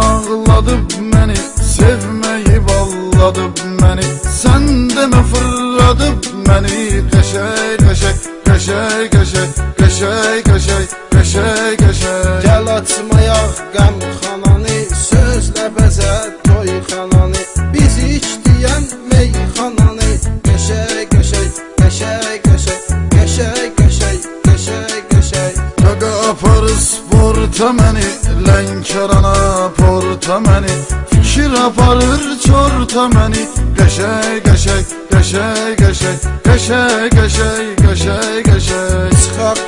ağladıb məni, sevməyib alladıb məni. Sən demə fırladıb məni, qəşəy qəşəy, qəşəy qəşəy, qəşəy qəşəy, qəşəy qəşəy. Gəl açmayaq qəmxananı, sözlə bəzət toyxananı. Biz içdiyən meyxananı, qəşəy qəşəy, qəşəy qəşəy, qəşəy qəşəy, qəşəy qəşəy. Qaqa aparır sporta məni, Lənkərana porta məni. Fikir aparır çorta məni, qəşəy qəşəy, qəşəy qəşəy, qəşəy qəşəy, qəşəy qəşəy. Çıxaq